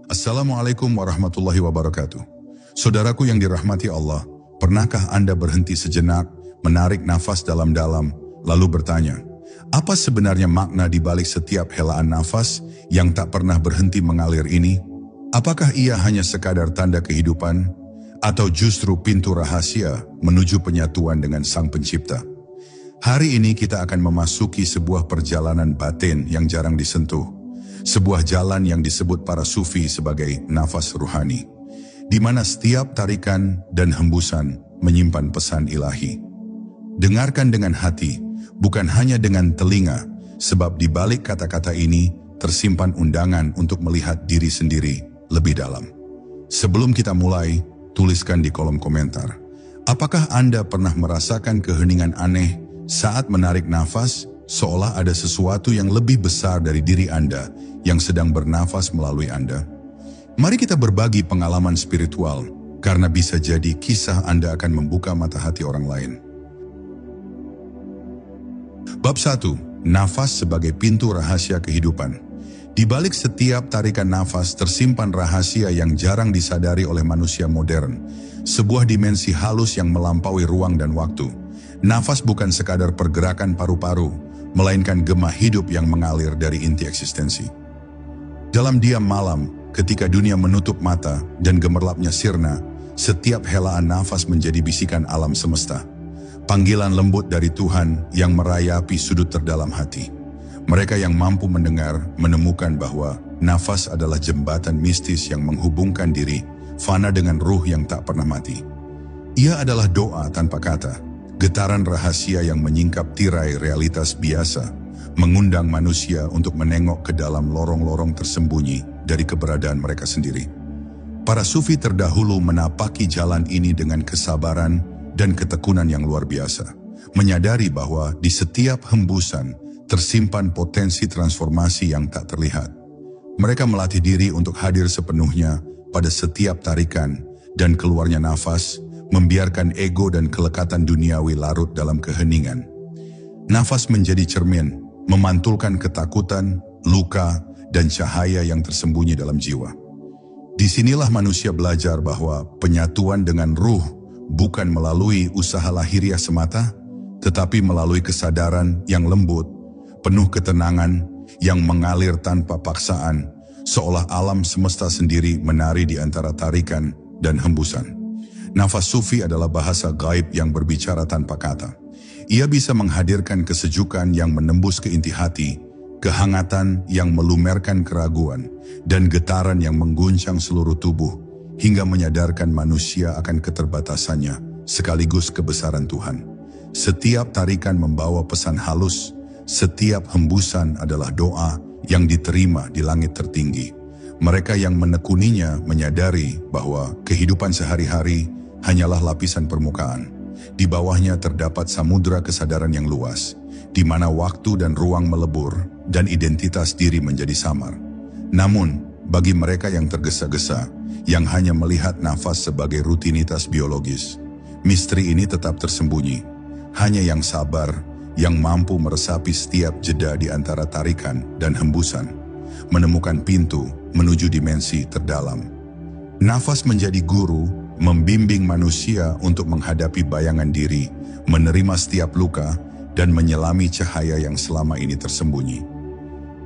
Assalamualaikum warahmatullahi wabarakatuh. Saudaraku yang dirahmati Allah, pernahkah Anda berhenti sejenak, menarik nafas dalam-dalam, lalu bertanya, apa sebenarnya makna di balik setiap helaan nafas yang tak pernah berhenti mengalir ini? Apakah ia hanya sekadar tanda kehidupan, atau justru pintu rahasia menuju penyatuan dengan Sang Pencipta? Hari ini kita akan memasuki sebuah perjalanan batin yang jarang disentuh. Sebuah jalan yang disebut para sufi sebagai nafas ruhani, di mana setiap tarikan dan hembusan menyimpan pesan ilahi. Dengarkan dengan hati, bukan hanya dengan telinga, sebab di balik kata-kata ini tersimpan undangan untuk melihat diri sendiri lebih dalam. Sebelum kita mulai, tuliskan di kolom komentar, apakah Anda pernah merasakan keheningan aneh saat menarik nafas, seolah ada sesuatu yang lebih besar dari diri Anda yang sedang bernafas melalui Anda? Mari kita berbagi pengalaman spiritual, karena bisa jadi kisah Anda akan membuka mata hati orang lain. Bab 1. Nafas sebagai pintu rahasia kehidupan. Di balik setiap tarikan nafas tersimpan rahasia yang jarang disadari oleh manusia modern, sebuah dimensi halus yang melampaui ruang dan waktu. Nafas bukan sekadar pergerakan paru-paru, melainkan gema hidup yang mengalir dari inti eksistensi. Dalam diam malam, ketika dunia menutup mata dan gemerlapnya sirna, setiap helaan nafas menjadi bisikan alam semesta. Panggilan lembut dari Tuhan yang merayapi sudut terdalam hati. Mereka yang mampu mendengar menemukan bahwa nafas adalah jembatan mistis yang menghubungkan diri fana dengan ruh yang tak pernah mati. Ia adalah doa tanpa kata, getaran rahasia yang menyingkap tirai realitas biasa, mengundang manusia untuk menengok ke dalam lorong-lorong tersembunyi dari keberadaan mereka sendiri. Para sufi terdahulu menapaki jalan ini dengan kesabaran dan ketekunan yang luar biasa, menyadari bahwa di setiap hembusan tersimpan potensi transformasi yang tak terlihat. Mereka melatih diri untuk hadir sepenuhnya pada setiap tarikan dan keluarnya nafas, membiarkan ego dan kelekatan duniawi larut dalam keheningan. Nafas menjadi cermin, memantulkan ketakutan, luka, dan cahaya yang tersembunyi dalam jiwa. Disinilah manusia belajar bahwa penyatuan dengan ruh bukan melalui usaha lahiriah semata, tetapi melalui kesadaran yang lembut, penuh ketenangan, yang mengalir tanpa paksaan, seolah alam semesta sendiri menari di antara tarikan dan hembusan. Nafas sufi adalah bahasa gaib yang berbicara tanpa kata. Ia bisa menghadirkan kesejukan yang menembus ke inti hati, kehangatan yang melumerkan keraguan, dan getaran yang mengguncang seluruh tubuh, hingga menyadarkan manusia akan keterbatasannya, sekaligus kebesaran Tuhan. Setiap tarikan membawa pesan halus, setiap hembusan adalah doa yang diterima di langit tertinggi. Mereka yang menekuninya menyadari bahwa kehidupan sehari-hari hanyalah lapisan permukaan. Di bawahnya terdapat samudera kesadaran yang luas, di mana waktu dan ruang melebur dan identitas diri menjadi samar. Namun, bagi mereka yang tergesa-gesa, yang hanya melihat nafas sebagai rutinitas biologis, misteri ini tetap tersembunyi. Hanya yang sabar, yang mampu meresapi setiap jeda di antara tarikan dan hembusan, menemukan pintu menuju dimensi terdalam. Nafas menjadi guru, membimbing manusia untuk menghadapi bayangan diri, menerima setiap luka, dan menyelami cahaya yang selama ini tersembunyi.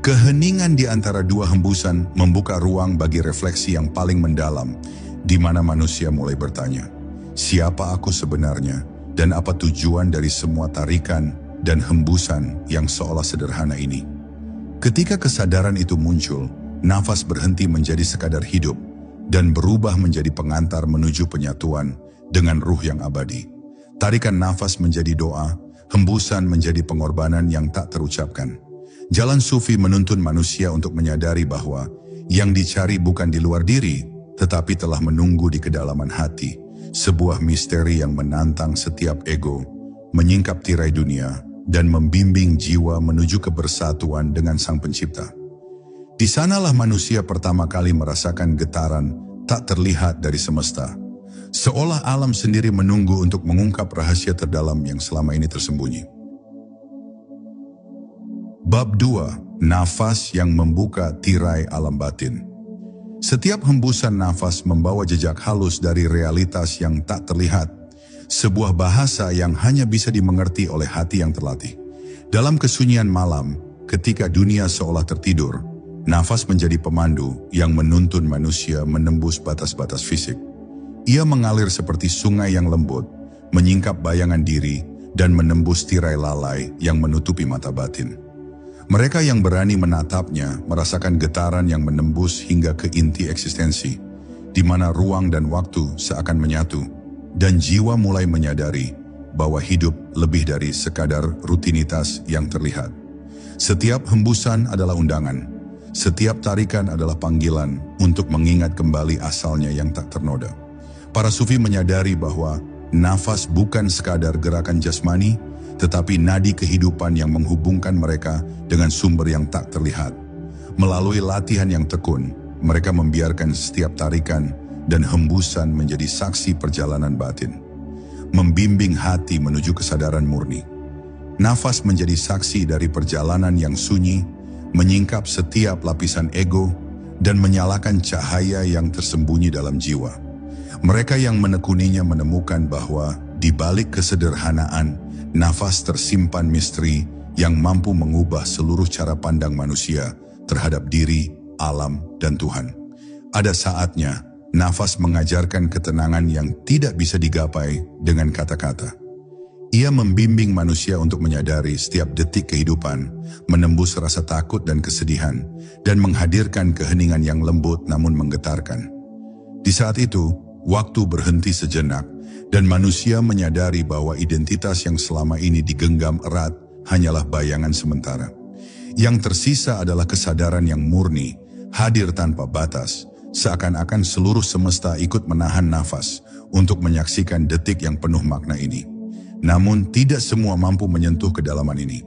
Keheningan di antara dua hembusan membuka ruang bagi refleksi yang paling mendalam, di mana manusia mulai bertanya, siapa aku sebenarnya, dan apa tujuan dari semua tarikan dan hembusan yang seolah sederhana ini? Ketika kesadaran itu muncul, nafas berhenti menjadi sekadar hidup, dan berubah menjadi pengantar menuju penyatuan dengan ruh yang abadi. Tarikan nafas menjadi doa, hembusan menjadi pengorbanan yang tak terucapkan. Jalan sufi menuntun manusia untuk menyadari bahwa yang dicari bukan di luar diri, tetapi telah menunggu di kedalaman hati, sebuah misteri yang menantang setiap ego, menyingkap tirai dunia, dan membimbing jiwa menuju kebersatuan dengan Sang Pencipta. Di sanalah manusia pertama kali merasakan getaran tak terlihat dari semesta, seolah alam sendiri menunggu untuk mengungkap rahasia terdalam yang selama ini tersembunyi. Bab 2. Nafas yang membuka tirai alam batin. Setiap hembusan nafas membawa jejak halus dari realitas yang tak terlihat, sebuah bahasa yang hanya bisa dimengerti oleh hati yang terlatih. Dalam kesunyian malam, ketika dunia seolah tertidur, nafas menjadi pemandu yang menuntun manusia menembus batas-batas fisik. Ia mengalir seperti sungai yang lembut, menyingkap bayangan diri, dan menembus tirai lalai yang menutupi mata batin. Mereka yang berani menatapnya merasakan getaran yang menembus hingga ke inti eksistensi, di mana ruang dan waktu seakan menyatu, dan jiwa mulai menyadari bahwa hidup lebih dari sekadar rutinitas yang terlihat. Setiap hembusan adalah undangan, setiap tarikan adalah panggilan untuk mengingat kembali asalnya yang tak ternoda. Para sufi menyadari bahwa nafas bukan sekadar gerakan jasmani, tetapi nadi kehidupan yang menghubungkan mereka dengan sumber yang tak terlihat. Melalui latihan yang tekun, mereka membiarkan setiap tarikan dan hembusan menjadi saksi perjalanan batin, membimbing hati menuju kesadaran murni. Nafas menjadi saksi dari perjalanan yang sunyi, menyingkap setiap lapisan ego, dan menyalakan cahaya yang tersembunyi dalam jiwa. Mereka yang menekuninya menemukan bahwa di balik kesederhanaan, nafas tersimpan misteri yang mampu mengubah seluruh cara pandang manusia terhadap diri, alam, dan Tuhan. Ada saatnya, nafas mengajarkan ketenangan yang tidak bisa digapai dengan kata-kata. Ia membimbing manusia untuk menyadari setiap detik kehidupan, menembus rasa takut dan kesedihan, dan menghadirkan keheningan yang lembut namun menggetarkan. Di saat itu, waktu berhenti sejenak, dan manusia menyadari bahwa identitas yang selama ini digenggam erat hanyalah bayangan sementara. Yang tersisa adalah kesadaran yang murni, hadir tanpa batas, seakan-akan seluruh semesta ikut menahan nafas untuk menyaksikan detik yang penuh makna ini. Namun tidak semua mampu menyentuh kedalaman ini.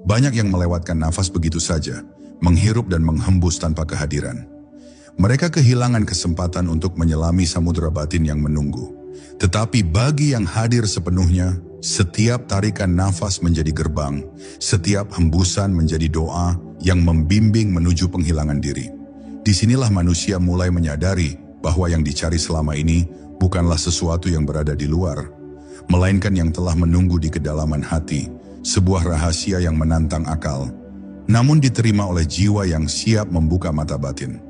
Banyak yang melewatkan nafas begitu saja, menghirup dan menghembus tanpa kehadiran. Mereka kehilangan kesempatan untuk menyelami samudera batin yang menunggu. Tetapi bagi yang hadir sepenuhnya, setiap tarikan nafas menjadi gerbang, setiap hembusan menjadi doa yang membimbing menuju penghilangan diri. Disinilah manusia mulai menyadari bahwa yang dicari selama ini bukanlah sesuatu yang berada di luar, melainkan yang telah menunggu di kedalaman hati, sebuah rahasia yang menantang akal, namun diterima oleh jiwa yang siap membuka mata batin.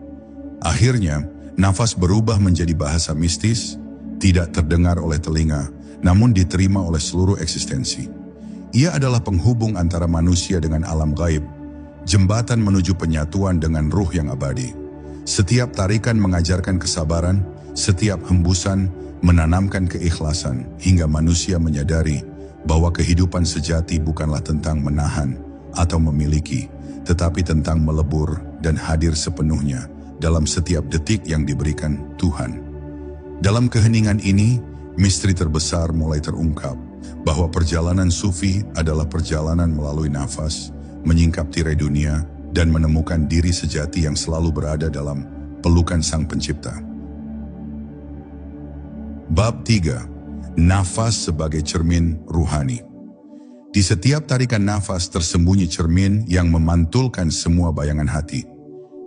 Akhirnya, nafas berubah menjadi bahasa mistis, tidak terdengar oleh telinga, namun diterima oleh seluruh eksistensi. Ia adalah penghubung antara manusia dengan alam gaib, jembatan menuju penyatuan dengan ruh yang abadi. Setiap tarikan mengajarkan kesabaran, setiap hembusan menanamkan keikhlasan, hingga manusia menyadari bahwa kehidupan sejati bukanlah tentang menahan atau memiliki, tetapi tentang melebur dan hadir sepenuhnya dalam setiap detik yang diberikan Tuhan. Dalam keheningan ini, misteri terbesar mulai terungkap, bahwa perjalanan sufi adalah perjalanan melalui nafas, menyingkap tirai dunia, dan menemukan diri sejati yang selalu berada dalam pelukan Sang Pencipta. Bab 3. Nafas sebagai cermin ruhani. Di setiap tarikan nafas tersembunyi cermin yang memantulkan semua bayangan hati.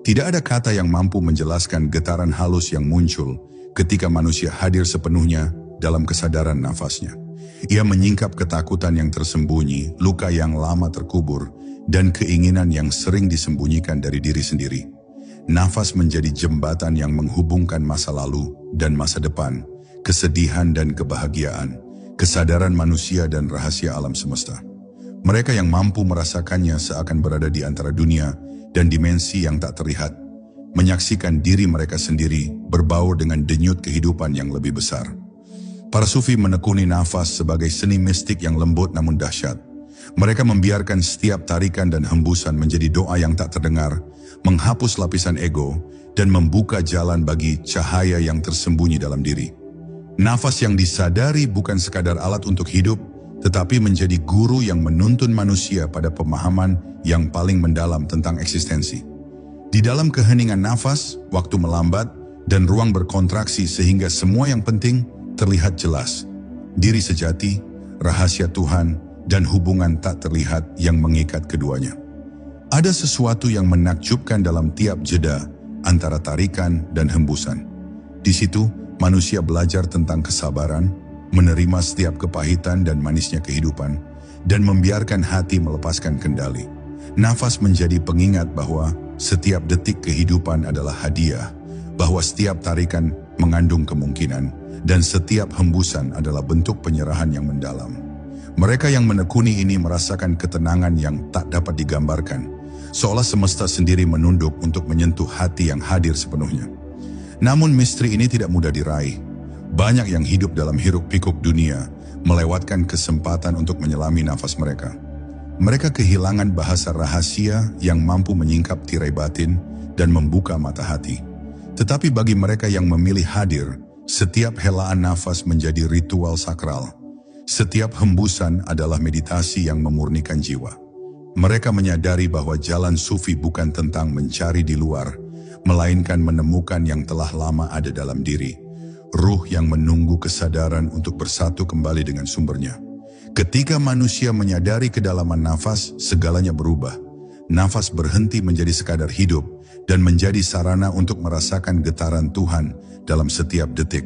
Tidak ada kata yang mampu menjelaskan getaran halus yang muncul ketika manusia hadir sepenuhnya dalam kesadaran nafasnya. Ia menyingkap ketakutan yang tersembunyi, luka yang lama terkubur, dan keinginan yang sering disembunyikan dari diri sendiri. Nafas menjadi jembatan yang menghubungkan masa lalu dan masa depan, kesedihan dan kebahagiaan, kesadaran manusia dan rahasia alam semesta. Mereka yang mampu merasakannya seakan berada di antara dunia dan dimensi yang tak terlihat, menyaksikan diri mereka sendiri berbaur dengan denyut kehidupan yang lebih besar. Para sufi menekuni nafas sebagai seni mistik yang lembut namun dahsyat. Mereka membiarkan setiap tarikan dan hembusan menjadi doa yang tak terdengar, menghapus lapisan ego, dan membuka jalan bagi cahaya yang tersembunyi dalam diri. Nafas yang disadari bukan sekadar alat untuk hidup, tetapi menjadi guru yang menuntun manusia pada pemahaman yang paling mendalam tentang eksistensi. Di dalam keheningan nafas, waktu melambat, dan ruang berkontraksi sehingga semua yang penting terlihat jelas. Diri sejati, rahasia Tuhan, dan hubungan tak terlihat yang mengikat keduanya. Ada sesuatu yang menakjubkan dalam tiap jeda antara tarikan dan hembusan. Di situ, manusia belajar tentang kesabaran, menerima setiap kepahitan dan manisnya kehidupan, dan membiarkan hati melepaskan kendali. Nafas menjadi pengingat bahwa setiap detik kehidupan adalah hadiah, bahwa setiap tarikan mengandung kemungkinan, dan setiap hembusan adalah bentuk penyerahan yang mendalam. Mereka yang menekuni ini merasakan ketenangan yang tak dapat digambarkan, seolah semesta sendiri menunduk untuk menyentuh hati yang hadir sepenuhnya. Namun misteri ini tidak mudah diraih. Banyak yang hidup dalam hiruk-pikuk dunia melewatkan kesempatan untuk menyelami nafas mereka. Mereka kehilangan bahasa rahasia yang mampu menyingkap tirai batin dan membuka mata hati. Tetapi bagi mereka yang memilih hadir, setiap helaan nafas menjadi ritual sakral. Setiap hembusan adalah meditasi yang memurnikan jiwa. Mereka menyadari bahwa jalan sufi bukan tentang mencari di luar, melainkan menemukan yang telah lama ada dalam diri. Ruh yang menunggu kesadaran untuk bersatu kembali dengan sumbernya. Ketika manusia menyadari kedalaman nafas, segalanya berubah. Nafas berhenti menjadi sekadar hidup dan menjadi sarana untuk merasakan getaran Tuhan dalam setiap detik.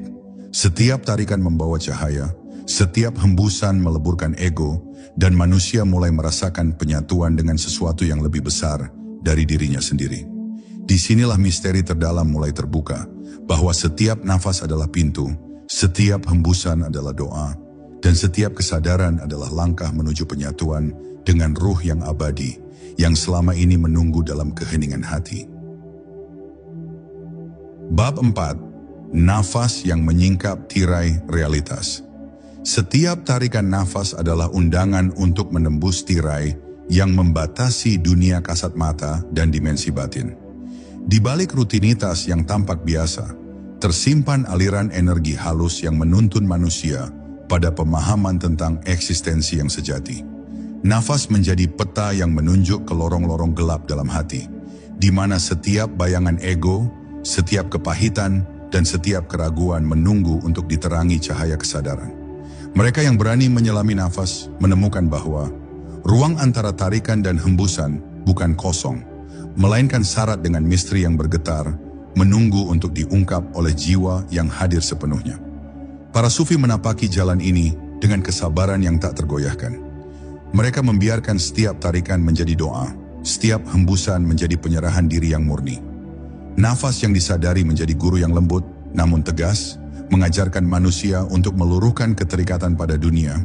Setiap tarikan membawa cahaya, setiap hembusan meleburkan ego, dan manusia mulai merasakan penyatuan dengan sesuatu yang lebih besar dari dirinya sendiri. Disinilah misteri terdalam mulai terbuka, bahwa setiap nafas adalah pintu, setiap hembusan adalah doa, dan setiap kesadaran adalah langkah menuju penyatuan dengan ruh yang abadi, yang selama ini menunggu dalam keheningan hati. Bab 4. Nafas yang menyingkap tirai realitas. Setiap tarikan nafas adalah undangan untuk menembus tirai yang membatasi dunia kasat mata dan dimensi batin. Di balik rutinitas yang tampak biasa, tersimpan aliran energi halus yang menuntun manusia pada pemahaman tentang eksistensi yang sejati. Nafas menjadi peta yang menunjuk ke lorong-lorong gelap dalam hati, di mana setiap bayangan ego, setiap kepahitan, dan setiap keraguan menunggu untuk diterangi cahaya kesadaran. Mereka yang berani menyelami nafas menemukan bahwa ruang antara tarikan dan hembusan bukan kosong, melainkan syarat dengan misteri yang bergetar, menunggu untuk diungkap oleh jiwa yang hadir sepenuhnya. Para sufi menapaki jalan ini dengan kesabaran yang tak tergoyahkan. Mereka membiarkan setiap tarikan menjadi doa, setiap hembusan menjadi penyerahan diri yang murni. Nafas yang disadari menjadi guru yang lembut, namun tegas, mengajarkan manusia untuk meluruhkan keterikatan pada dunia,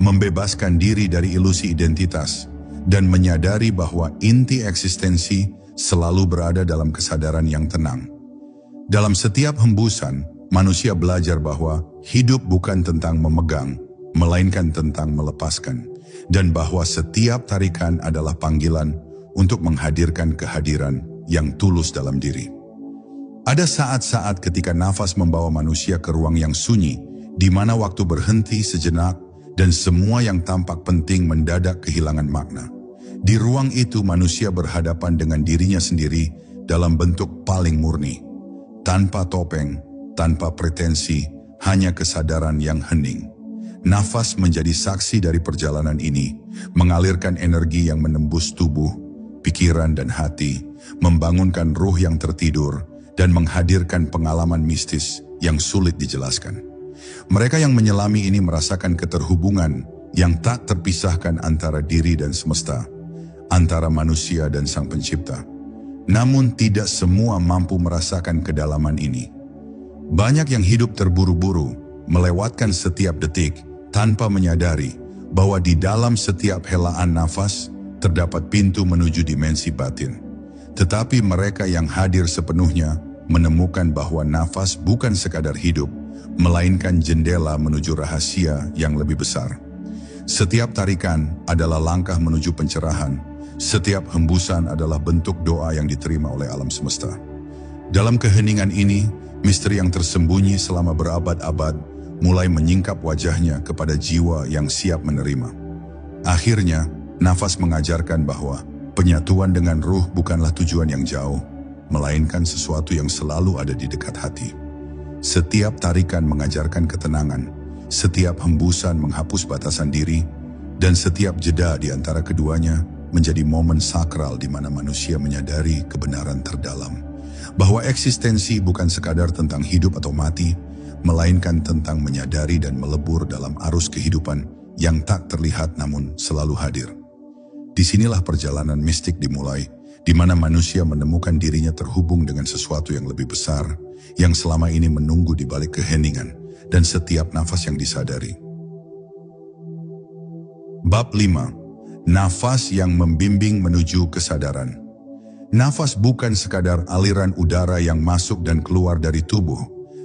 membebaskan diri dari ilusi identitas, dan menyadari bahwa inti eksistensi selalu berada dalam kesadaran yang tenang. Dalam setiap hembusan, manusia belajar bahwa hidup bukan tentang memegang, melainkan tentang melepaskan, dan bahwa setiap tarikan adalah panggilan untuk menghadirkan kehadiran yang tulus dalam diri. Ada saat-saat ketika nafas membawa manusia ke ruang yang sunyi, di mana waktu berhenti sejenak dan semua yang tampak penting mendadak kehilangan makna. Di ruang itu manusia berhadapan dengan dirinya sendiri dalam bentuk paling murni. Tanpa topeng, tanpa pretensi, hanya kesadaran yang hening. Nafas menjadi saksi dari perjalanan ini, mengalirkan energi yang menembus tubuh, pikiran dan hati, membangunkan ruh yang tertidur, dan menghadirkan pengalaman mistis yang sulit dijelaskan. Mereka yang menyelami ini merasakan keterhubungan yang tak terpisahkan antara diri dan semesta, antara manusia dan Sang Pencipta. Namun tidak semua mampu merasakan kedalaman ini. Banyak yang hidup terburu-buru, melewatkan setiap detik tanpa menyadari bahwa di dalam setiap helaan nafas terdapat pintu menuju dimensi batin. Tetapi mereka yang hadir sepenuhnya menemukan bahwa nafas bukan sekadar hidup, melainkan jendela menuju rahasia yang lebih besar. Setiap tarikan adalah langkah menuju pencerahan, setiap hembusan adalah bentuk doa yang diterima oleh alam semesta. Dalam keheningan ini, misteri yang tersembunyi selama berabad-abad mulai menyingkap wajahnya kepada jiwa yang siap menerima. Akhirnya, nafas mengajarkan bahwa penyatuan dengan ruh bukanlah tujuan yang jauh, melainkan sesuatu yang selalu ada di dekat hati. Setiap tarikan mengajarkan ketenangan, setiap hembusan menghapus batasan diri, dan setiap jeda di antara keduanya menjadi momen sakral di mana manusia menyadari kebenaran terdalam, bahwa eksistensi bukan sekadar tentang hidup atau mati, melainkan tentang menyadari dan melebur dalam arus kehidupan yang tak terlihat namun selalu hadir. Disinilah perjalanan mistik dimulai, di mana manusia menemukan dirinya terhubung dengan sesuatu yang lebih besar, yang selama ini menunggu di balik keheningan dan setiap nafas yang disadari. Bab 5. Nafas yang membimbing menuju kesadaran. Nafas bukan sekadar aliran udara yang masuk dan keluar dari tubuh,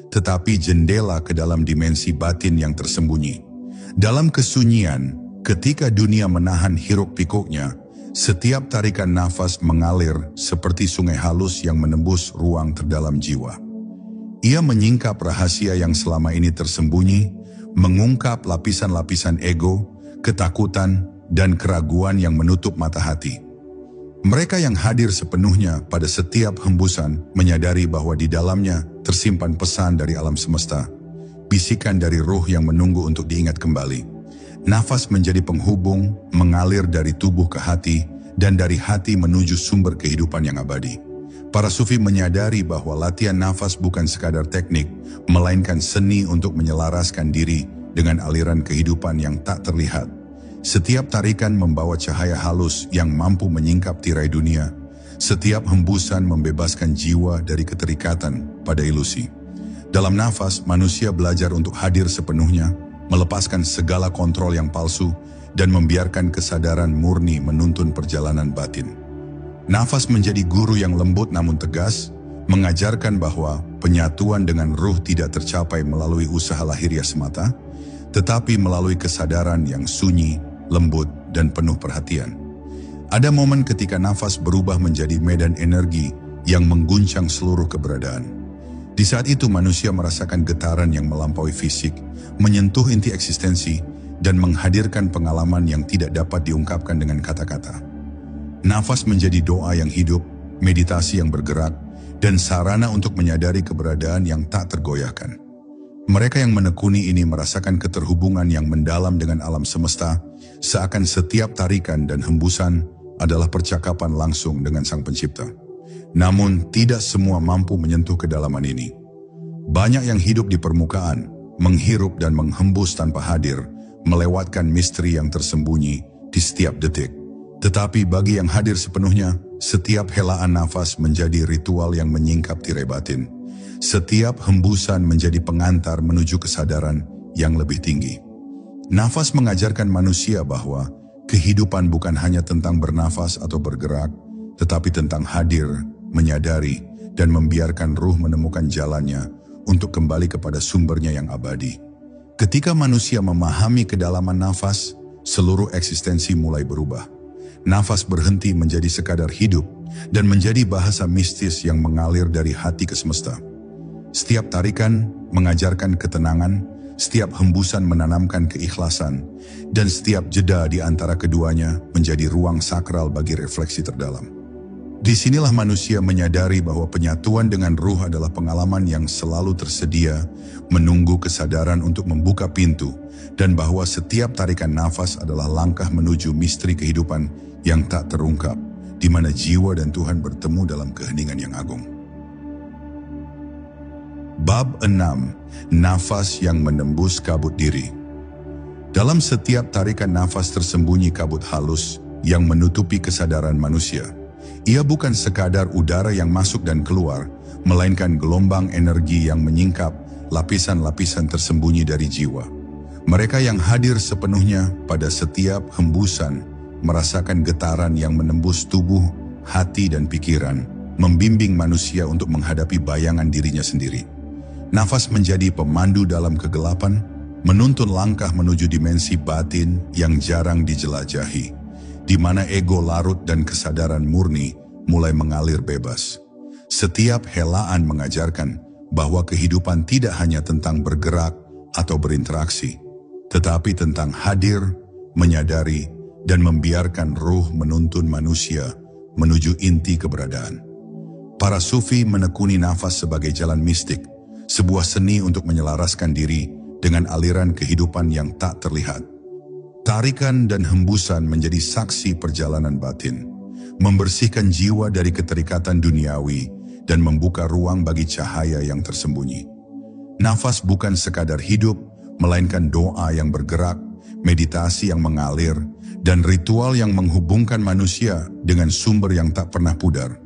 tetapi jendela ke dalam dimensi batin yang tersembunyi. Dalam kesunyian, ketika dunia menahan hiruk-pikuknya, setiap tarikan nafas mengalir seperti sungai halus yang menembus ruang terdalam jiwa. Ia menyingkap rahasia yang selama ini tersembunyi, mengungkap lapisan-lapisan ego, ketakutan, dan keraguan yang menutup mata hati. Mereka yang hadir sepenuhnya pada setiap hembusan menyadari bahwa di dalamnya tersimpan pesan dari alam semesta, bisikan dari ruh yang menunggu untuk diingat kembali. Nafas menjadi penghubung, mengalir dari tubuh ke hati, dan dari hati menuju sumber kehidupan yang abadi. Para sufi menyadari bahwa latihan nafas bukan sekadar teknik, melainkan seni untuk menyelaraskan diri dengan aliran kehidupan yang tak terlihat. Setiap tarikan membawa cahaya halus yang mampu menyingkap tirai dunia. Setiap hembusan membebaskan jiwa dari keterikatan pada ilusi. Dalam nafas, manusia belajar untuk hadir sepenuhnya, melepaskan segala kontrol yang palsu, dan membiarkan kesadaran murni menuntun perjalanan batin. Nafas menjadi guru yang lembut namun tegas, mengajarkan bahwa penyatuan dengan ruh tidak tercapai melalui usaha lahiriah semata, tetapi melalui kesadaran yang sunyi, lembut, dan penuh perhatian. Ada momen ketika nafas berubah menjadi medan energi yang mengguncang seluruh keberadaan. Di saat itu manusia merasakan getaran yang melampaui fisik, menyentuh inti eksistensi, dan menghadirkan pengalaman yang tidak dapat diungkapkan dengan kata-kata. Nafas menjadi doa yang hidup, meditasi yang bergerak, dan sarana untuk menyadari keberadaan yang tak tergoyahkan. Mereka yang menekuni ini merasakan keterhubungan yang mendalam dengan alam semesta, seakan setiap tarikan dan hembusan adalah percakapan langsung dengan Sang Pencipta. Namun, tidak semua mampu menyentuh kedalaman ini. Banyak yang hidup di permukaan, menghirup dan menghembus tanpa hadir, melewatkan misteri yang tersembunyi di setiap detik. Tetapi bagi yang hadir sepenuhnya, setiap helaan nafas menjadi ritual yang menyingkap tirai batin. Setiap hembusan menjadi pengantar menuju kesadaran yang lebih tinggi. Nafas mengajarkan manusia bahwa kehidupan bukan hanya tentang bernafas atau bergerak, tetapi tentang hadir, menyadari, dan membiarkan ruh menemukan jalannya untuk kembali kepada sumbernya yang abadi. Ketika manusia memahami kedalaman nafas, seluruh eksistensi mulai berubah. Nafas berhenti menjadi sekadar hidup dan menjadi bahasa mistis yang mengalir dari hati ke semesta. Setiap tarikan mengajarkan ketenangan, setiap hembusan menanamkan keikhlasan, dan setiap jeda di antara keduanya menjadi ruang sakral bagi refleksi terdalam. Disinilah manusia menyadari bahwa penyatuan dengan ruh adalah pengalaman yang selalu tersedia, menunggu kesadaran untuk membuka pintu, dan bahwa setiap tarikan nafas adalah langkah menuju misteri kehidupan yang tak terungkap, di mana jiwa dan Tuhan bertemu dalam keheningan yang agung. Bab 6. Nafas yang menembus kabut diri. Dalam setiap tarikan nafas tersembunyi kabut halus yang menutupi kesadaran manusia. Ia bukan sekadar udara yang masuk dan keluar, melainkan gelombang energi yang menyingkap lapisan-lapisan tersembunyi dari jiwa. Mereka yang hadir sepenuhnya pada setiap hembusan merasakan getaran yang menembus tubuh, hati, dan pikiran, membimbing manusia untuk menghadapi bayangan dirinya sendiri. Nafas menjadi pemandu dalam kegelapan, menuntun langkah menuju dimensi batin yang jarang dijelajahi, di mana ego larut dan kesadaran murni mulai mengalir bebas. Setiap helaan mengajarkan bahwa kehidupan tidak hanya tentang bergerak atau berinteraksi, tetapi tentang hadir, menyadari, dan membiarkan ruh menuntun manusia menuju inti keberadaan. Para sufi menekuni nafas sebagai jalan mistik, sebuah seni untuk menyelaraskan diri dengan aliran kehidupan yang tak terlihat. Tarikan dan hembusan menjadi saksi perjalanan batin, membersihkan jiwa dari keterikatan duniawi dan membuka ruang bagi cahaya yang tersembunyi. Nafas bukan sekadar hidup, melainkan doa yang bergerak, meditasi yang mengalir, dan ritual yang menghubungkan manusia dengan sumber yang tak pernah pudar.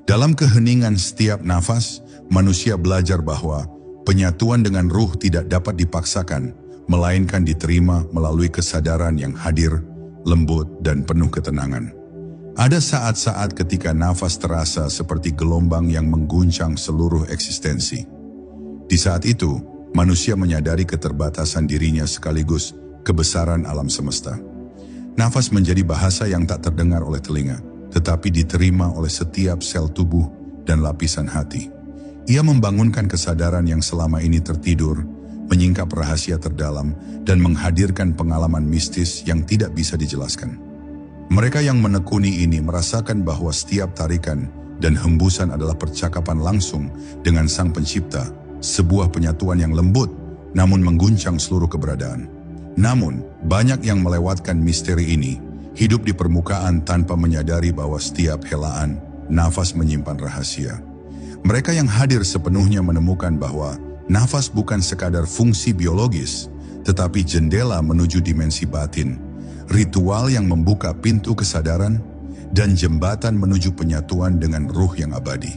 Dalam keheningan setiap nafas, manusia belajar bahwa penyatuan dengan ruh tidak dapat dipaksakan, melainkan diterima melalui kesadaran yang hadir, lembut, dan penuh ketenangan. Ada saat-saat ketika nafas terasa seperti gelombang yang mengguncang seluruh eksistensi. Di saat itu, manusia menyadari keterbatasan dirinya sekaligus kebesaran alam semesta. Nafas menjadi bahasa yang tak terdengar oleh telinga, tetapi diterima oleh setiap sel tubuh dan lapisan hati. Ia membangunkan kesadaran yang selama ini tertidur, menyingkap rahasia terdalam, dan menghadirkan pengalaman mistis yang tidak bisa dijelaskan. Mereka yang menekuni ini merasakan bahwa setiap tarikan dan hembusan adalah percakapan langsung dengan Sang Pencipta, sebuah penyatuan yang lembut namun mengguncang seluruh keberadaan. Namun, banyak yang melewatkan misteri ini, hidup di permukaan tanpa menyadari bahwa setiap helaan nafas menyimpan rahasia. Mereka yang hadir sepenuhnya menemukan bahwa nafas bukan sekadar fungsi biologis, tetapi jendela menuju dimensi batin, ritual yang membuka pintu kesadaran, dan jembatan menuju penyatuan dengan ruh yang abadi.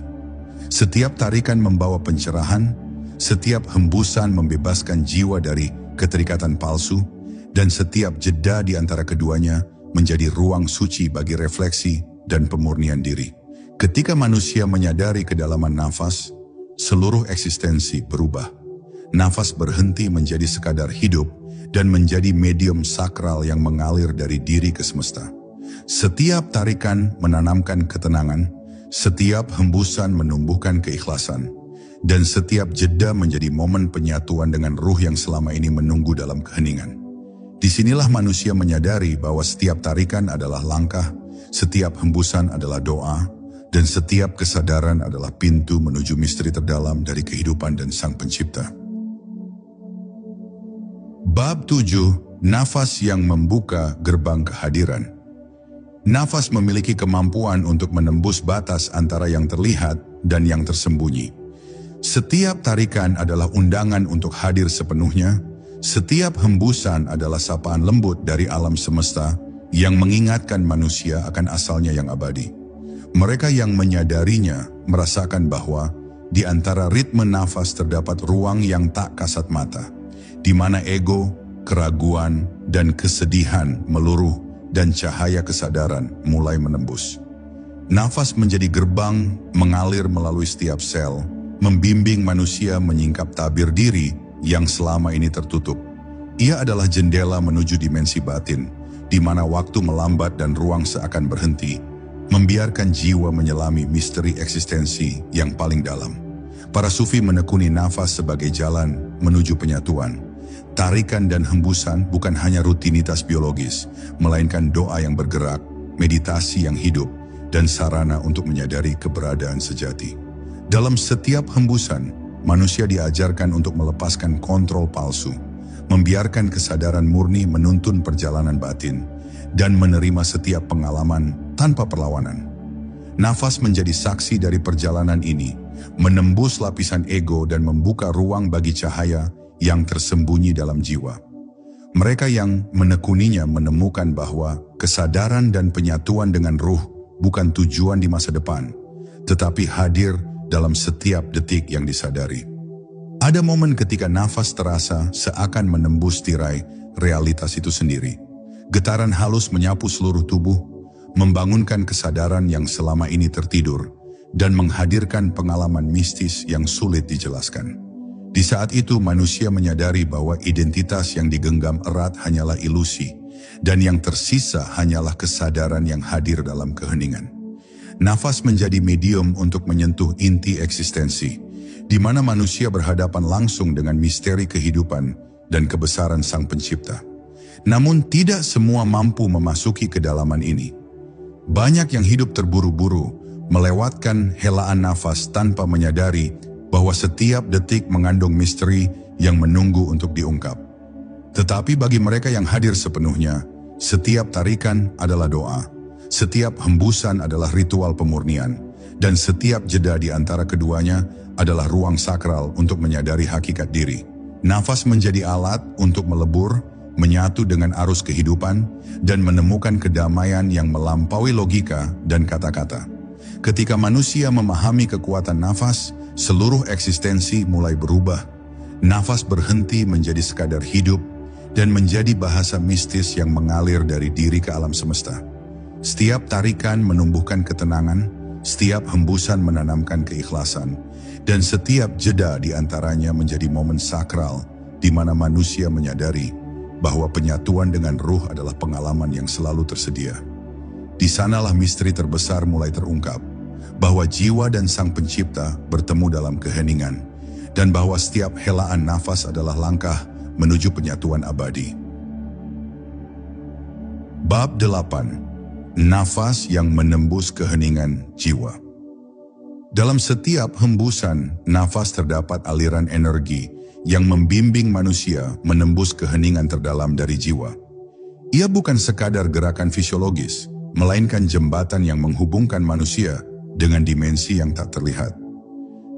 Setiap tarikan membawa pencerahan, setiap hembusan membebaskan jiwa dari keterikatan palsu, dan setiap jeda di antara keduanya menjadi ruang suci bagi refleksi dan pemurnian diri. Ketika manusia menyadari kedalaman nafas, seluruh eksistensi berubah. Nafas berhenti menjadi sekadar hidup dan menjadi medium sakral yang mengalir dari diri ke semesta. Setiap tarikan menanamkan ketenangan, setiap hembusan menumbuhkan keikhlasan, dan setiap jeda menjadi momen penyatuan dengan ruh yang selama ini menunggu dalam keheningan. Disinilah manusia menyadari bahwa setiap tarikan adalah langkah, setiap hembusan adalah doa, dan setiap kesadaran adalah pintu menuju misteri terdalam dari kehidupan dan Sang Pencipta. Bab 7. Nafas yang membuka gerbang kehadiran. Nafas memiliki kemampuan untuk menembus batas antara yang terlihat dan yang tersembunyi. Setiap tarikan adalah undangan untuk hadir sepenuhnya, setiap hembusan adalah sapaan lembut dari alam semesta yang mengingatkan manusia akan asalnya yang abadi. Mereka yang menyadarinya merasakan bahwa di antara ritme nafas terdapat ruang yang tak kasat mata, di mana ego, keraguan, dan kesedihan meluruh dan cahaya kesadaran mulai menembus. Nafas menjadi gerbang mengalir melalui setiap sel, membimbing manusia menyingkap tabir diri yang selama ini tertutup. Ia adalah jendela menuju dimensi batin, di mana waktu melambat dan ruang seakan berhenti, membiarkan jiwa menyelami misteri eksistensi yang paling dalam. Para sufi menekuni nafas sebagai jalan menuju penyatuan. Tarikan dan hembusan bukan hanya rutinitas biologis, melainkan doa yang bergerak, meditasi yang hidup, dan sarana untuk menyadari keberadaan sejati. Dalam setiap hembusan, manusia diajarkan untuk melepaskan kontrol palsu, membiarkan kesadaran murni menuntun perjalanan batin, dan menerima setiap pengalaman tanpa perlawanan. Nafas menjadi saksi dari perjalanan ini, menembus lapisan ego dan membuka ruang bagi cahaya yang tersembunyi dalam jiwa. Mereka yang menekuninya menemukan bahwa kesadaran dan penyatuan dengan ruh bukan tujuan di masa depan, tetapi hadir dalam setiap detik yang disadari. Ada momen ketika nafas terasa seakan menembus tirai realitas itu sendiri. Getaran halus menyapu seluruh tubuh, membangunkan kesadaran yang selama ini tertidur, dan menghadirkan pengalaman mistis yang sulit dijelaskan. Di saat itu manusia menyadari bahwa identitas yang digenggam erat hanyalah ilusi, dan yang tersisa hanyalah kesadaran yang hadir dalam keheningan. Nafas menjadi medium untuk menyentuh inti eksistensi, di mana manusia berhadapan langsung dengan misteri kehidupan dan kebesaran Sang Pencipta. Namun tidak semua mampu memasuki kedalaman ini. Banyak yang hidup terburu-buru, melewatkan helaan nafas tanpa menyadari bahwa setiap detik mengandung misteri yang menunggu untuk diungkap. Tetapi bagi mereka yang hadir sepenuhnya, setiap tarikan adalah doa, setiap hembusan adalah ritual pemurnian, dan setiap jeda di antara keduanya adalah ruang sakral untuk menyadari hakikat diri. Nafas menjadi alat untuk melebur, menyatu dengan arus kehidupan, dan menemukan kedamaian yang melampaui logika dan kata-kata. Ketika manusia memahami kekuatan nafas, seluruh eksistensi mulai berubah. Nafas berhenti menjadi sekadar hidup dan menjadi bahasa mistis yang mengalir dari diri ke alam semesta. Setiap tarikan menumbuhkan ketenangan, setiap hembusan menanamkan keikhlasan, dan setiap jeda di antaranya menjadi momen sakral di mana manusia menyadari bahwa penyatuan dengan ruh adalah pengalaman yang selalu tersedia. Di sanalah misteri terbesar mulai terungkap, bahwa jiwa dan Sang Pencipta bertemu dalam keheningan, dan bahwa setiap helaan nafas adalah langkah menuju penyatuan abadi. Bab 8. Nafas yang menembus keheningan jiwa. Dalam setiap hembusan, nafas terdapat aliran energi yang membimbing manusia menembus keheningan terdalam dari jiwa. Ia bukan sekadar gerakan fisiologis, melainkan jembatan yang menghubungkan manusia dengan dimensi yang tak terlihat.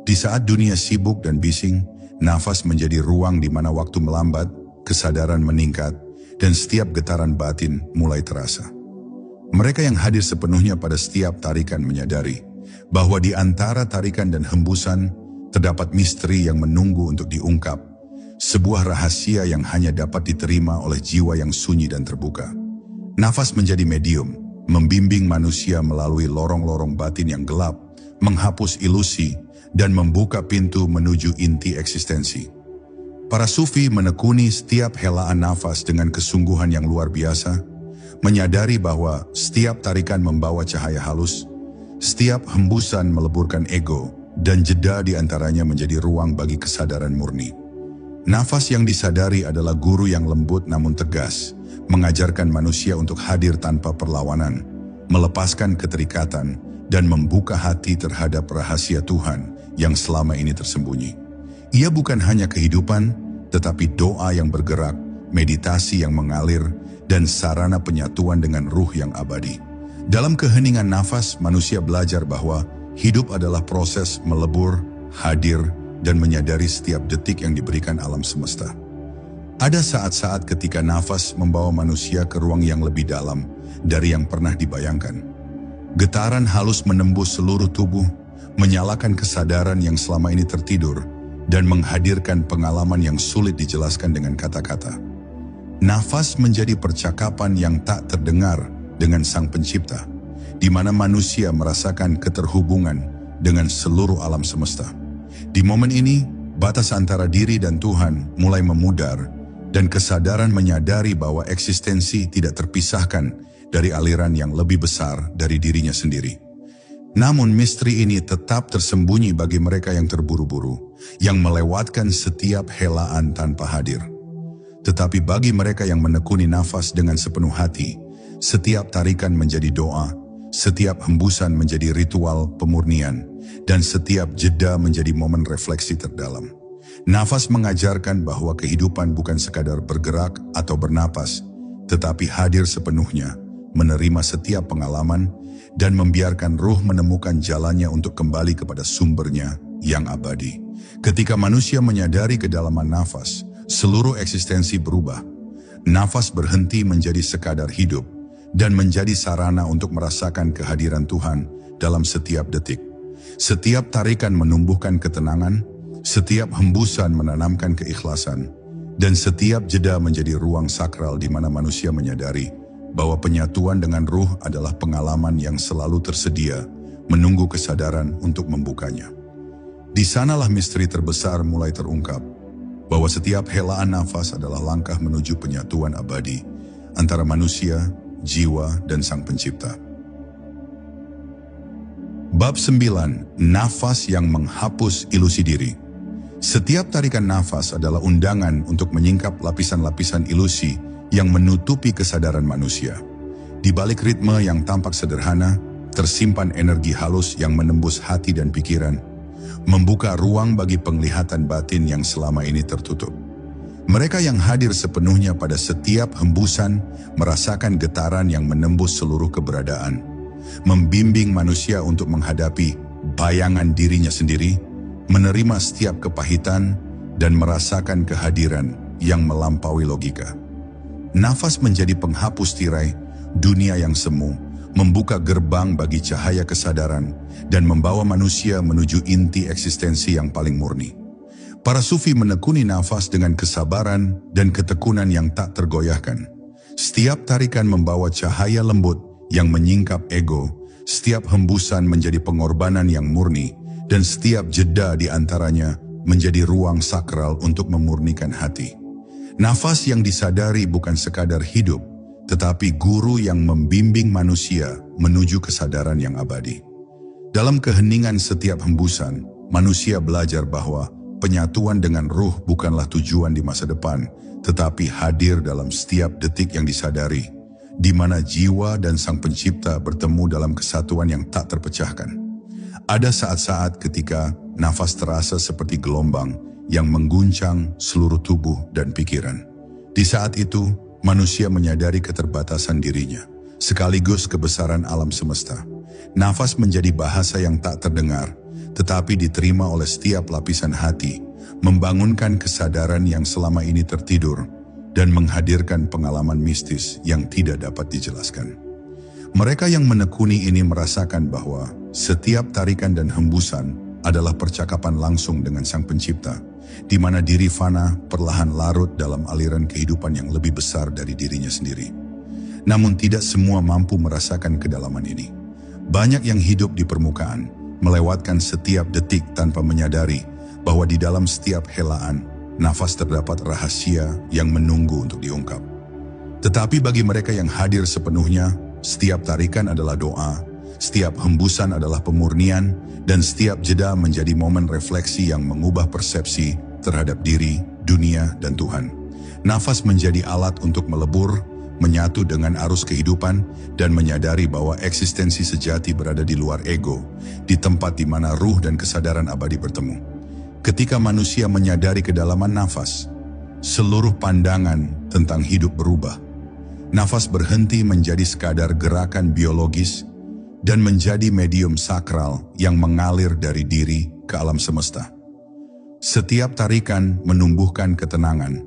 Di saat dunia sibuk dan bising, nafas menjadi ruang di mana waktu melambat, kesadaran meningkat, dan setiap getaran batin mulai terasa. Mereka yang hadir sepenuhnya pada setiap tarikan menyadari bahwa di antara tarikan dan hembusan terdapat misteri yang menunggu untuk diungkap, sebuah rahasia yang hanya dapat diterima oleh jiwa yang sunyi dan terbuka. Nafas menjadi medium, membimbing manusia melalui lorong-lorong batin yang gelap, menghapus ilusi, dan membuka pintu menuju inti eksistensi. Para sufi menekuni setiap helaan nafas dengan kesungguhan yang luar biasa, menyadari bahwa setiap tarikan membawa cahaya halus, setiap hembusan meleburkan ego, dan jeda di antaranya menjadi ruang bagi kesadaran murni. Nafas yang disadari adalah guru yang lembut namun tegas, mengajarkan manusia untuk hadir tanpa perlawanan, melepaskan keterikatan, dan membuka hati terhadap rahasia Tuhan yang selama ini tersembunyi. Ia bukan hanya kehidupan, tetapi doa yang bergerak, meditasi yang mengalir, dan sarana penyatuan dengan ruh yang abadi. Dalam keheningan nafas, manusia belajar bahwa hidup adalah proses melebur, hadir, dan menyadari setiap detik yang diberikan alam semesta. Ada saat-saat ketika nafas membawa manusia ke ruang yang lebih dalam dari yang pernah dibayangkan. Getaran halus menembus seluruh tubuh, menyalakan kesadaran yang selama ini tertidur, dan menghadirkan pengalaman yang sulit dijelaskan dengan kata-kata. Nafas menjadi percakapan yang tak terdengar dengan Sang Pencipta, di mana manusia merasakan keterhubungan dengan seluruh alam semesta. Di momen ini, batas antara diri dan Tuhan mulai memudar, dan kesadaran menyadari bahwa eksistensi tidak terpisahkan dari aliran yang lebih besar dari dirinya sendiri. Namun misteri ini tetap tersembunyi bagi mereka yang terburu-buru, yang melewatkan setiap helaan tanpa hadir. Tetapi bagi mereka yang menekuni nafas dengan sepenuh hati, setiap tarikan menjadi doa, setiap hembusan menjadi ritual pemurnian, dan setiap jeda menjadi momen refleksi terdalam. Nafas mengajarkan bahwa kehidupan bukan sekadar bergerak atau bernapas, tetapi hadir sepenuhnya, menerima setiap pengalaman, dan membiarkan ruh menemukan jalannya untuk kembali kepada sumbernya yang abadi. Ketika manusia menyadari kedalaman nafas, seluruh eksistensi berubah. Nafas berhenti menjadi sekadar hidup dan menjadi sarana untuk merasakan kehadiran Tuhan dalam setiap detik. Setiap tarikan menumbuhkan ketenangan, setiap hembusan menanamkan keikhlasan, dan setiap jeda menjadi ruang sakral di mana manusia menyadari bahwa penyatuan dengan ruh adalah pengalaman yang selalu tersedia, menunggu kesadaran untuk membukanya. Di sanalah misteri terbesar mulai terungkap, bahwa setiap helaan nafas adalah langkah menuju penyatuan abadi antara manusia, jiwa, dan Sang Pencipta. Bab 9. Nafas yang menghapus ilusi diri. Setiap tarikan nafas adalah undangan untuk menyingkap lapisan-lapisan ilusi yang menutupi kesadaran manusia. Di balik ritme yang tampak sederhana, tersimpan energi halus yang menembus hati dan pikiran, membuka ruang bagi penglihatan batin yang selama ini tertutup. Mereka yang hadir sepenuhnya pada setiap hembusan merasakan getaran yang menembus seluruh keberadaan, membimbing manusia untuk menghadapi bayangan dirinya sendiri, menerima setiap kepahitan, dan merasakan kehadiran yang melampaui logika. Nafas menjadi penghapus tirai, dunia yang semu, membuka gerbang bagi cahaya kesadaran, dan membawa manusia menuju inti eksistensi yang paling murni. Para sufi menekuni nafas dengan kesabaran dan ketekunan yang tak tergoyahkan. Setiap tarikan membawa cahaya lembut yang menyingkap ego, setiap hembusan menjadi pengorbanan yang murni, dan setiap jeda di antaranya menjadi ruang sakral untuk memurnikan hati. Nafas yang disadari bukan sekadar hidup, tetapi guru yang membimbing manusia menuju kesadaran yang abadi. Dalam keheningan setiap hembusan, manusia belajar bahwa penyatuan dengan ruh bukanlah tujuan di masa depan, tetapi hadir dalam setiap detik yang disadari, di mana jiwa dan Sang Pencipta bertemu dalam kesatuan yang tak terpecahkan. Ada saat-saat ketika nafas terasa seperti gelombang yang mengguncang seluruh tubuh dan pikiran. Di saat itu, manusia menyadari keterbatasan dirinya, sekaligus kebesaran alam semesta. Nafas menjadi bahasa yang tak terdengar, tetapi diterima oleh setiap lapisan hati, membangunkan kesadaran yang selama ini tertidur, dan menghadirkan pengalaman mistis yang tidak dapat dijelaskan. Mereka yang menekuni ini merasakan bahwa setiap tarikan dan hembusan adalah percakapan langsung dengan Sang Pencipta, di mana diri fana perlahan larut dalam aliran kehidupan yang lebih besar dari dirinya sendiri. Namun tidak semua mampu merasakan kedalaman ini. Banyak yang hidup di permukaan, melewatkan setiap detik tanpa menyadari bahwa di dalam setiap helaan, nafas terdapat rahasia yang menunggu untuk diungkap. Tetapi bagi mereka yang hadir sepenuhnya, setiap tarikan adalah doa, setiap hembusan adalah pemurnian, dan setiap jeda menjadi momen refleksi yang mengubah persepsi terhadap diri, dunia, dan Tuhan. Nafas menjadi alat untuk melebur, menyatu dengan arus kehidupan, dan menyadari bahwa eksistensi sejati berada di luar ego, di tempat di mana ruh dan kesadaran abadi bertemu. Ketika manusia menyadari kedalaman nafas, seluruh pandangan tentang hidup berubah. Nafas berhenti menjadi sekadar gerakan biologis dan menjadi medium sakral yang mengalir dari diri ke alam semesta. Setiap tarikan menumbuhkan ketenangan,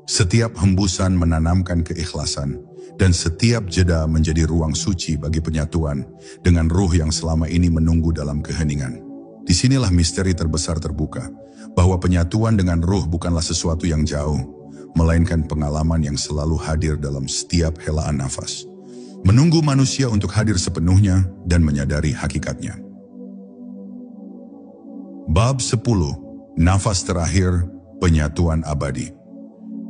setiap hembusan menanamkan keikhlasan, dan setiap jeda menjadi ruang suci bagi penyatuan dengan ruh yang selama ini menunggu dalam keheningan. Disinilah misteri terbesar terbuka, bahwa penyatuan dengan ruh bukanlah sesuatu yang jauh, melainkan pengalaman yang selalu hadir dalam setiap helaan nafas. Menunggu manusia untuk hadir sepenuhnya dan menyadari hakikatnya. Bab 10. Nafas terakhir, penyatuan abadi.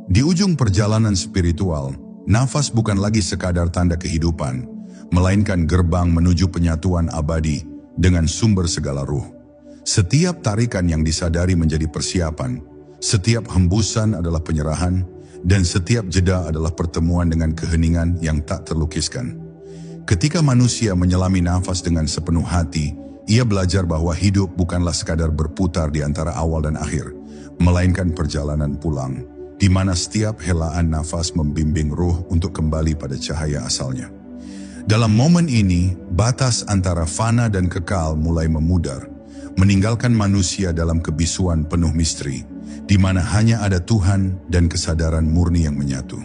Di ujung perjalanan spiritual, nafas bukan lagi sekadar tanda kehidupan, melainkan gerbang menuju penyatuan abadi dengan sumber segala ruh. Setiap tarikan yang disadari menjadi persiapan, setiap hembusan adalah penyerahan, dan setiap jeda adalah pertemuan dengan keheningan yang tak terlukiskan. Ketika manusia menyelami nafas dengan sepenuh hati, ia belajar bahwa hidup bukanlah sekadar berputar di antara awal dan akhir, melainkan perjalanan pulang, di mana setiap helaan nafas membimbing ruh untuk kembali pada cahaya asalnya. Dalam momen ini, batas antara fana dan kekal mulai memudar, meninggalkan manusia dalam kebisuan penuh misteri, di mana hanya ada Tuhan dan kesadaran murni yang menyatu.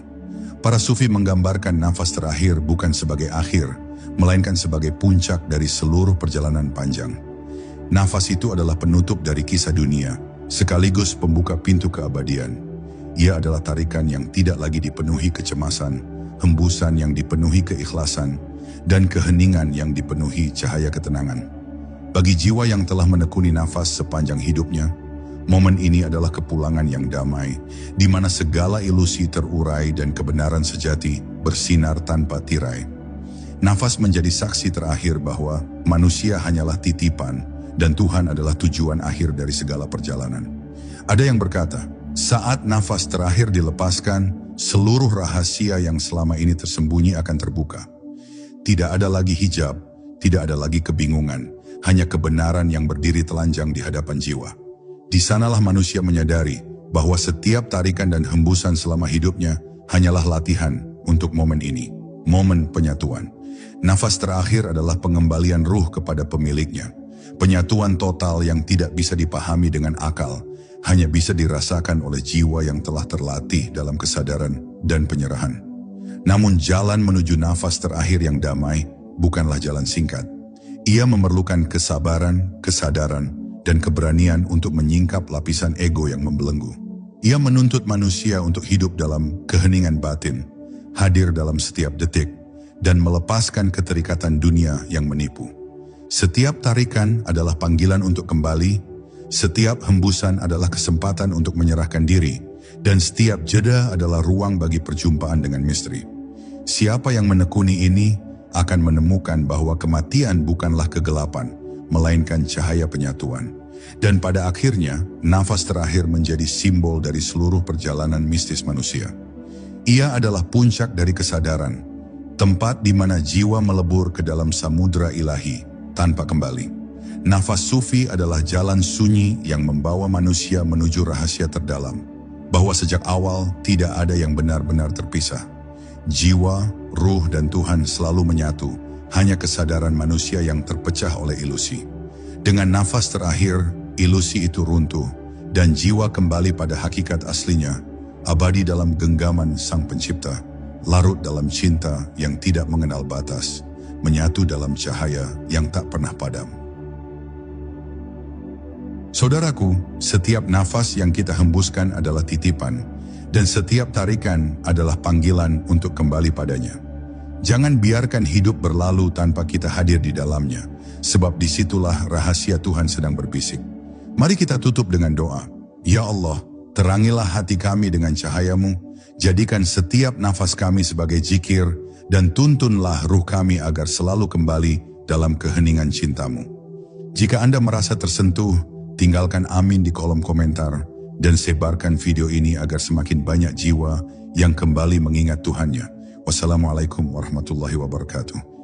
Para sufi menggambarkan nafas terakhir bukan sebagai akhir, melainkan sebagai puncak dari seluruh perjalanan panjang. Nafas itu adalah penutup dari kisah dunia, sekaligus pembuka pintu keabadian. Ia adalah tarikan yang tidak lagi dipenuhi kecemasan, hembusan yang dipenuhi keikhlasan, dan keheningan yang dipenuhi cahaya ketenangan. Bagi jiwa yang telah menekuni nafas sepanjang hidupnya, momen ini adalah kepulangan yang damai, di mana segala ilusi terurai dan kebenaran sejati bersinar tanpa tirai. Nafas menjadi saksi terakhir bahwa manusia hanyalah titipan dan Tuhan adalah tujuan akhir dari segala perjalanan. Ada yang berkata, saat nafas terakhir dilepaskan, seluruh rahasia yang selama ini tersembunyi akan terbuka. Tidak ada lagi hijab, tidak ada lagi kebingungan, hanya kebenaran yang berdiri telanjang di hadapan jiwa. Di sanalah manusia menyadari bahwa setiap tarikan dan hembusan selama hidupnya hanyalah latihan untuk momen ini, momen penyatuan. Nafas terakhir adalah pengembalian ruh kepada pemiliknya, Penyatuan total yang tidak bisa dipahami dengan akal, hanya bisa dirasakan oleh jiwa yang telah terlatih dalam kesadaran dan penyerahan. Namun jalan menuju nafas terakhir yang damai bukanlah jalan singkat. Ia memerlukan kesabaran, kesadaran, dan keberanian untuk menyingkap lapisan ego yang membelenggu. Ia menuntut manusia untuk hidup dalam keheningan batin, hadir dalam setiap detik, dan melepaskan keterikatan dunia yang menipu. Setiap tarikan adalah panggilan untuk kembali, setiap hembusan adalah kesempatan untuk menyerahkan diri, dan setiap jeda adalah ruang bagi perjumpaan dengan misteri. Siapa yang menekuni ini akan menemukan bahwa kematian bukanlah kegelapan, melainkan cahaya penyatuan. Dan pada akhirnya, nafas terakhir menjadi simbol dari seluruh perjalanan mistis manusia. Ia adalah puncak dari kesadaran, tempat di mana jiwa melebur ke dalam samudra ilahi tanpa kembali. Nafas sufi adalah jalan sunyi yang membawa manusia menuju rahasia terdalam, bahwa sejak awal tidak ada yang benar-benar terpisah. Jiwa, ruh, dan Tuhan selalu menyatu, hanya kesadaran manusia yang terpecah oleh ilusi. Dengan nafas terakhir, ilusi itu runtuh, dan jiwa kembali pada hakikat aslinya, abadi dalam genggaman Sang Pencipta, larut dalam cinta yang tidak mengenal batas, menyatu dalam cahaya yang tak pernah padam. Saudaraku, setiap nafas yang kita hembuskan adalah titipan, dan setiap tarikan adalah panggilan untuk kembali padanya. Jangan biarkan hidup berlalu tanpa kita hadir di dalamnya, sebab disitulah rahasia Tuhan sedang berbisik. Mari kita tutup dengan doa. Ya Allah, terangilah hati kami dengan cahaya-Mu, jadikan setiap nafas kami sebagai zikir, dan tuntunlah ruh kami agar selalu kembali dalam keheningan cinta-Mu. Jika Anda merasa tersentuh, tinggalkan amin di kolom komentar, dan sebarkan video ini agar semakin banyak jiwa yang kembali mengingat Tuhannya. Wassalamualaikum warahmatullahi wabarakatuh.